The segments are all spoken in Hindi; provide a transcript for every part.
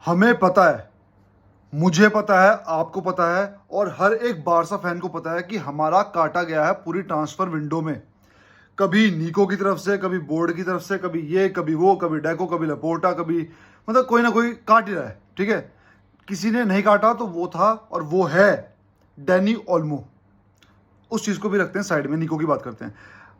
हमें पता है, मुझे पता है, आपको पता है और हर एक बारसा फैन को पता है कि हमारा काटा गया है पूरी ट्रांसफर विंडो में। कभी नीको की तरफ से, कभी बोर्ड की तरफ से, कभी ये, कभी वो, कभी डेको, कभी लपोर्टा, कभी मतलब कोई ना कोई काट ही रहा है। ठीक है, किसी ने नहीं काटा तो वो था और वो है डैनी ओल्मो। उस चीज़ को भी रखते हैं साइड में, नीको की बात करते हैं।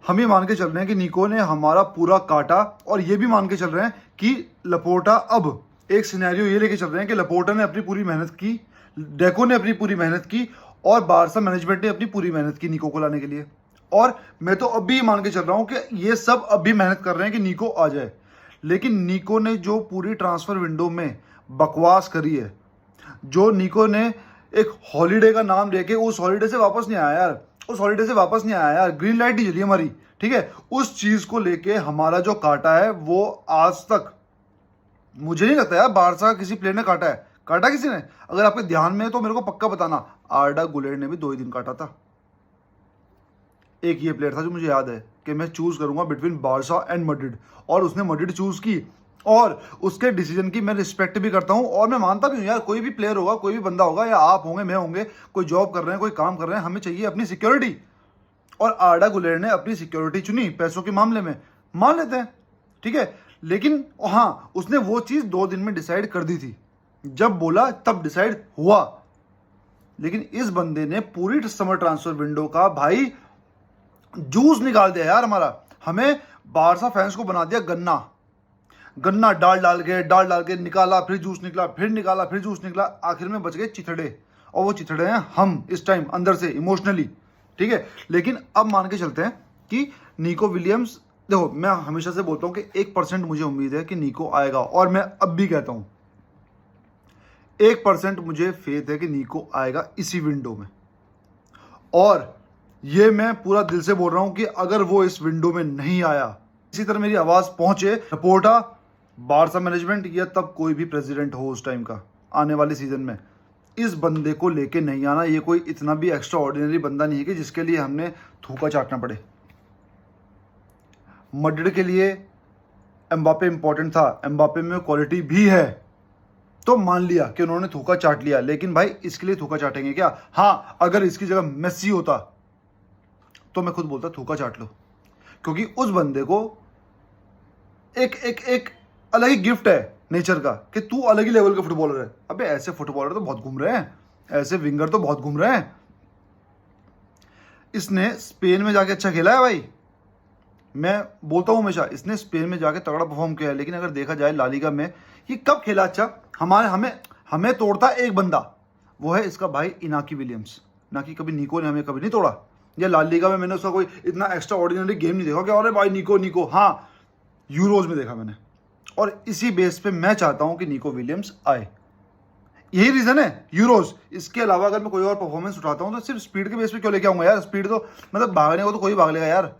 हम ये मान के चल रहे हैं कि नीको ने हमारा पूरा काटा और ये भी मान के चल रहे हैं कि लपोर्टा, अब एक सिनेरियो ये लेके चल रहे हैं कि लपोर्टा ने अपनी पूरी मेहनत की, डेको ने अपनी पूरी मेहनत की और बारसा मैनेजमेंट ने अपनी पूरी मेहनत की नीको को लाने के लिए। और मैं तो अब भी मान के चल रहा हूं कि ये सब अब भी मेहनत कर रहे हैं कि नीको आ जाए। लेकिन नीको ने जो पूरी ट्रांसफर विंडो में बकवास करी है, जो नीको ने एक हॉलीडे का नाम लेके उस हॉलीडे से वापस नहीं आया यार, उस हॉलीडे से वापस नहीं आया यार, ग्रीन लाइट नहीं जली हमारी। ठीक है, उस चीज को लेके हमारा जो काटा है वो आज तक मुझे नहीं लगता यार बारसा किसी प्लेयर ने काटा है। काटा किसी ने? अगर आपके ध्यान में है तो मेरे को पक्का बताना। आर्डा गुलेर ने भी 2 ही दिन काटा था। एक ये प्लेयर था जो मुझे याद है कि मैं चूज करूंगा बिटवीन बारसा एंड मैड्रिड, और उसने मैड्रिड चूज की और उसके डिसीजन की मैं रिस्पेक्ट भी करता हूं और मैं मानता भी हूं यार, कोई भी प्लेयर होगा, कोई भी बंदा होगा, या आप होंगे, मैं होंगे, कोई जॉब कर रहे हैं, कोई काम कर रहे हैं, हमें चाहिए अपनी सिक्योरिटी। और आर्डा गुलेर ने अपनी सिक्योरिटी चुनी पैसों के मामले में, मान लेते हैं। ठीक है, लेकिन हाँ, उसने वो चीज 2 दिन में डिसाइड कर दी थी, जब बोला तब डिसाइड हुआ। लेकिन इस बंदे ने पूरी समर ट्रांसफर विंडो का भाई जूस निकाल दिया यार हमारा। हमें बारसा फैंस को बना दिया गन्ना। गन्ना डाल डाल के निकाला, फिर जूस निकला, फिर निकाला, फिर जूस निकला, आखिर में बच गए चिथड़े। और वो चिथड़े हैं हम इस टाइम अंदर से इमोशनली। ठीक है, लेकिन अब मान के चलते हैं कि नीको विलियम्स, देखो मैं हमेशा से बोलता हूं कि 1% मुझे उम्मीद है कि नीको आएगा, और मैं अब भी कहता हूं 1% मुझे फेथ है कि नीको आएगा इसी विंडो में। और ये मैं पूरा दिल से बोल रहा हूं कि अगर वो इस विंडो में नहीं आया, इसी तरह मेरी आवाज पहुंचे, लपोर्टा, बारसा मैनेजमेंट या तब कोई भी प्रेसिडेंट हो उस टाइम का आने वाले सीजन में, इस बंदे को लेके नहीं आना। ये कोई इतना भी एक्स्ट्रा ऑर्डिनरी बंदा नहीं है कि जिसके लिए हमने थूका चाटना पड़े। मैड्रिड के लिए एम्बापे इंपॉर्टेंट था, एम्बापे में क्वालिटी भी है, तो मान लिया कि उन्होंने थूका चाट लिया। लेकिन भाई इसके लिए थूका चाटेंगे क्या? हाँ, अगर इसकी जगह मेसी होता तो मैं खुद बोलता थूका चाट लो, क्योंकि उस बंदे को एक अलग ही गिफ्ट है नेचर का कि तू अलग ही लेवल का फुटबॉलर है। अबे ऐसे फुटबॉलर तो बहुत घूम रहे हैं, ऐसे विंगर तो बहुत घूम रहे हैं। इसने स्पेन में जाके अच्छा खेला है भाई, मैं बोलता हूं हमेशा, इसने स्पेन में जाके तगड़ा परफॉर्म किया है। लेकिन अगर देखा जाए ला लीगा में ये कब खेला अच्छा? हमें तोड़ता एक बंदा, वो है इसका भाई इनाकी विलियम्स। ना कि कभी नीको ने हमें कभी नहीं तोड़ा, या ला लीगा में मैंने उसका कोई इतना एक्स्ट्रा ऑर्डिनरी गेम नहीं देखा कि अरे भाई नीको। हाँ, यूरोज में देखा मैंने, और इसी बेस पे मैं चाहता हूं कि नीको विलियम्स आए। यही रीजन है, यूरोज। इसके अलावा अगर मैं कोई और परफॉर्मेंस उठाता हूं तो सिर्फ स्पीड के बेस पे क्यों लेके आऊंगा यार? स्पीड तो मतलब भागने को तो कोई भाग लेगा यार,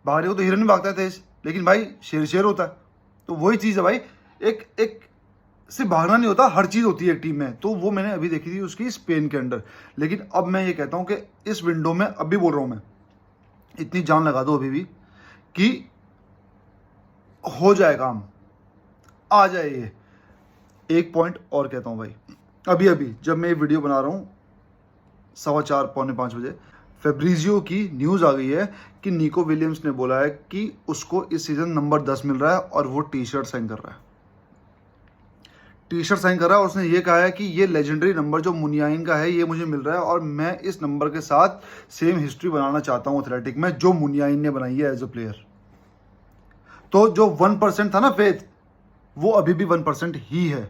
भागने को तो हिरन भी भागता है तेज, लेकिन भाई शेर होता है। तो वही चीज है भाई, एक सिर्फ भागना नहीं होता, हर चीज होती है एक टीम में। तो वो मैंने अभी देखी थी उसकी स्पेन के अंडर। लेकिन अब मैं ये कहता हूं कि इस विंडो में, अब भी बोल रहा हूं मैं, इतनी जान लगा दो अभी भी कि हो जाए काम, आ जाए ये। एक पॉइंट और कहता हूं भाई, अभी जब मैं ये वीडियो बना रहा हूं 4:15 पौने 5 बजे, फेब्रिजियो की न्यूज़ आ गई है कि नीको विलियम्स ने बोला है कि उसको इस सीजन नंबर 10 मिल रहा है और वो टी शर्ट साइन कर रहा है। और उसने ये कहा है कि ये लेजेंडरी नंबर जो मुनियाइन का है ये मुझे मिल रहा है, और मैं इस नंबर के साथ सेम हिस्ट्री बनाना चाहता हूं एथलेटिक में जो मुनियाइन ने बनाई है एज अ प्लेयर। तो जो 1% था ना फेथ, वो अभी भी 1% ही है,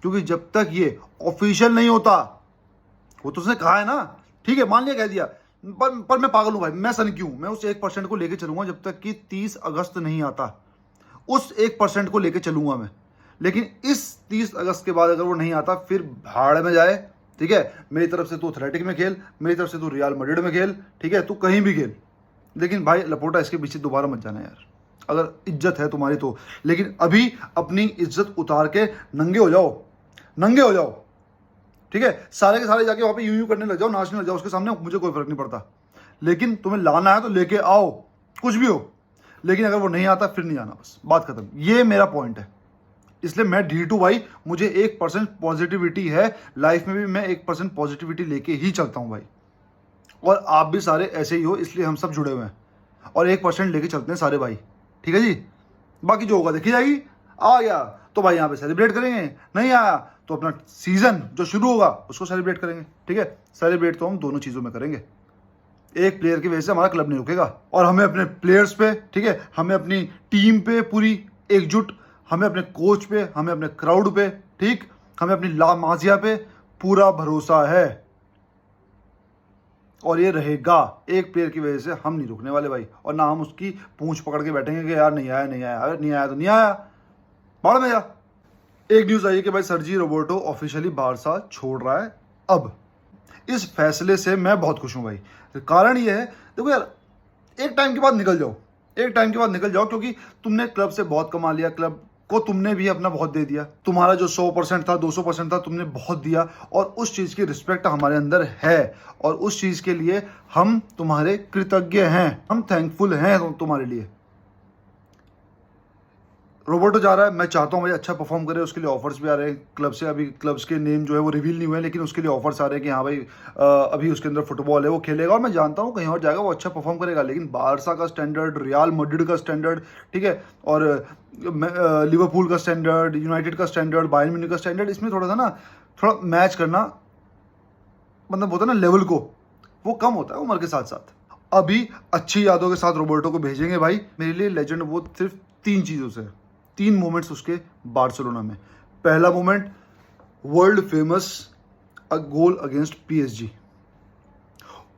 क्योंकि जब तक ये ऑफिशियल नहीं होता, वो तो उसने कहा है ना, ठीक है मान लिया, कह दिया, पर मैं पागल हूं भाई, मैं सन क्यों, मैं उस 1% को लेके चलूंगा जब तक कि 30 अगस्त नहीं आता, उस 1% को लेके चलूंगा मैं। लेकिन इस 30 अगस्त के बाद अगर वो नहीं आता, फिर भाड़ में जाए। ठीक है, मेरी तरफ से तू एथलेटिक में खेल, मेरी तरफ से तू रियल मैड्रिड में खेल, ठीक है, तू कहीं भी खेल। लेकिन भाई लपोर्टा इसके पीछे दोबारा मत जाना यार, अगर इज्जत है तुम्हारी तो। लेकिन अभी अपनी इज्जत उतार के नंगे हो जाओ। ठीक है, सारे के सारे जाके वहां पे यूं करने लग जाओ, नाचने लग जाओ उसके सामने, मुझे कोई फर्क नहीं पड़ता। लेकिन तुम्हें लाना है तो लेके आओ, कुछ भी हो। लेकिन अगर वो नहीं आता फिर नहीं आना, बस बात खत्म। ये मेरा पॉइंट है, इसलिए मैं D2 भाई, मुझे 1% पॉजिटिविटी है लाइफ में भी, मैं 1% पॉजिटिविटी लेके ही चलता हूँ भाई। और आप भी सारे ऐसे ही हो, इसलिए हम सब जुड़े हुए हैं और 1% लेके चलते हैं सारे भाई, ठीक है जी। बाकी जो होगा देखी जाएगी। आ गया तो भाई यहाँ पे सेलिब्रेट करेंगे, नहीं आया तो अपना सीजन जो शुरू होगा उसको सेलिब्रेट करेंगे, ठीक है। सेलिब्रेट तो हम दोनों चीज़ों में करेंगे, एक प्लेयर की वजह से हमारा क्लब नहीं रुकेगा। और हमें अपने प्लेयर्स पे, ठीक है, हमें अपनी टीम पे पूरी एकजुट, हमें अपने कोच पे, हमें अपने क्राउड पे, ठीक, हमें अपनी ला माजिया पे पूरा भरोसा है और ये रहेगा। एक प्लेयर की वजह से हम नहीं रुकने वाले भाई, और ना हम उसकी पूंछ पकड़ के बैठेंगे कि यार नहीं आया नहीं आया, अगर नहीं आया तो नहीं आया, बाढ़ में जा। एक न्यूज़ आई है कि भाई सर्जी रोबर्टो ऑफिशियली बारसा छोड़ रहा है। अब इस फैसले से मैं बहुत खुश हूं भाई। कारण ये है, देखो यार, एक टाइम के बाद निकल जाओ, एक टाइम के बाद निकल जाओ, क्योंकि तुमने क्लब से बहुत कमा लिया, क्लब को तुमने भी अपना बहुत दे दिया, तुम्हारा जो 100% था 200% था तुमने बहुत दिया, और उस चीज़ की रिस्पेक्ट हमारे अंदर है और उस चीज़ के लिए हम तुम्हारे कृतज्ञ हैं, हम थैंकफुल हैं तुम्हारे लिए। रोबोटो जा रहा है, मैं चाहता हूँ भाई अच्छा परफॉर्म करे, उसके लिए ऑफर्स भी आ रहे हैं क्लब से। अभी क्लब्स के नेम जो है वो रिवील नहीं हुए हैं, लेकिन उसके लिए ऑफर्स आ रहे हैं कि हाँ भाई अभी उसके अंदर फुटबॉल है, वो खेलेगा और मैं जानता हूँ कहीं और जाएगा वो अच्छा परफॉर्म करेगा। लेकिन बारसा का स्टैंडर्ड, रियाल मैड्रिड का स्टैंडर्ड, ठीक है, और लिवरपूल का स्टैंडर्ड, यूनाइटेड का स्टैंडर्ड, बायर्न म्यूनिख का स्टैंडर्ड, इसमें थोड़ा सा ना, थोड़ा मैच करना, मतलब होता है ना लेवल को, वो कम होता है उम्र के साथ साथ। अभी अच्छी यादों के साथ रोबर्टो को भेजेंगे भाई। मेरे लिए लेजेंड वो सिर्फ 3 चीज़ों से, 3 मोमेंट्स उसके बार्सिलोना में। पहला मोमेंट, वर्ल्ड फेमस गोल अगेंस्ट PSG।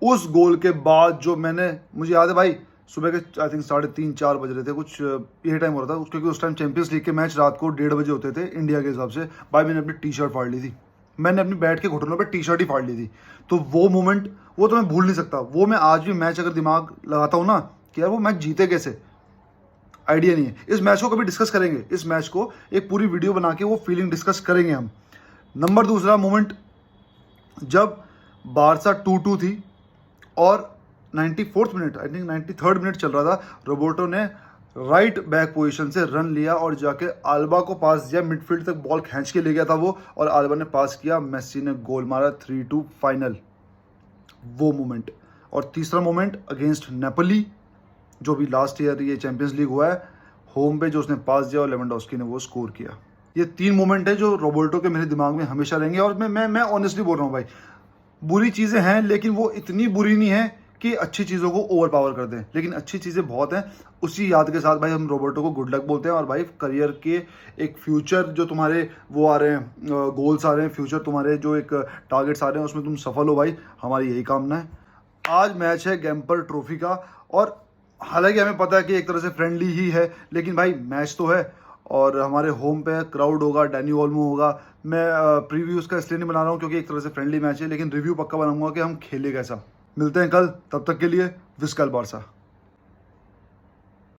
उस गोल के बाद जो मुझे याद है भाई, सुबह के आई थिंक 3:30-4 बज रहे थे, कुछ ये टाइम हो रहा था, क्योंकि उस टाइम चैंपियंस लीग के मैच रात को 1:30 बजे होते थे इंडिया के हिसाब से। भाई मैंने अपनी टी-शर्ट फाड़ ली थी, मैंने अपनी बैठ के घुटनों पे टी-शर्ट ही फाड़ ली थी। तो वो मोमेंट, वो तो मैं भूल नहीं सकता। वो मैं आज भी मैच अगर दिमाग लगाता हूँ ना कि यार वो मैच जीते कैसे, आइडिया नहीं है। इस मैच को कभी डिस्कस करेंगे, इस मैच को एक पूरी वीडियो बना के वो फीलिंग डिस्कस करेंगे हम। नंबर दूसरा मोमेंट, जब बारसा 2-2 थी और 94th minute, I think 93rd minute चल रहा था, रोबोटो ने राइट बैक पोजीशन से रन लिया और जाके आल्बा को पास दिया, मिडफील्ड तक बॉल खींच के ले गया था वो, और आल्बा ने पास किया, मेसी ने गोल मारा, 3-2 फाइनल, वो मोमेंट। और तीसरा मोमेंट अगेंस्ट नेपोली, जो भी लास्ट ईयर ये चैंपियंस लीग हुआ है, होम पे जो उसने पास दिया और लेवेंडोस्की ने वो स्कोर किया। ये 3 मोमेंट है जो रोबर्टो के मेरे दिमाग में हमेशा रहेंगे। और मैं ऑनेस्टली बोल रहा हूँ भाई, बुरी चीज़ें हैं लेकिन वो इतनी बुरी नहीं है कि अच्छी चीज़ों को ओवर पावर कर दें, लेकिन अच्छी चीज़ें बहुत हैं। उसी याद के साथ भाई हम रोबर्टो को गुड लक बोलते हैं। और भाई करियर के एक फ्यूचर जो तुम्हारे वो आ रहे हैं, गोल्स आ रहे हैं, फ्यूचर तुम्हारे जो एक टारगेट्स आ रहे हैं, उसमें तुम सफल हो भाई, हमारी यही कामना है। आज मैच है गैम्पर ट्रॉफी का, और हालांकि हमें पता है कि एक तरह से फ्रेंडली ही है, लेकिन भाई मैच तो है और हमारे होम पे क्राउड होगा, डैनी ओल्मो होगा। मैं प्रीव्यू उसका इसलिए नहीं बना रहा हूँ क्योंकि एक तरह से फ्रेंडली मैच है, लेकिन रिव्यू पक्का बनाऊंगा कि हम खेले कैसा। मिलते हैं कल, तब तक के लिए विस्कल बारसा।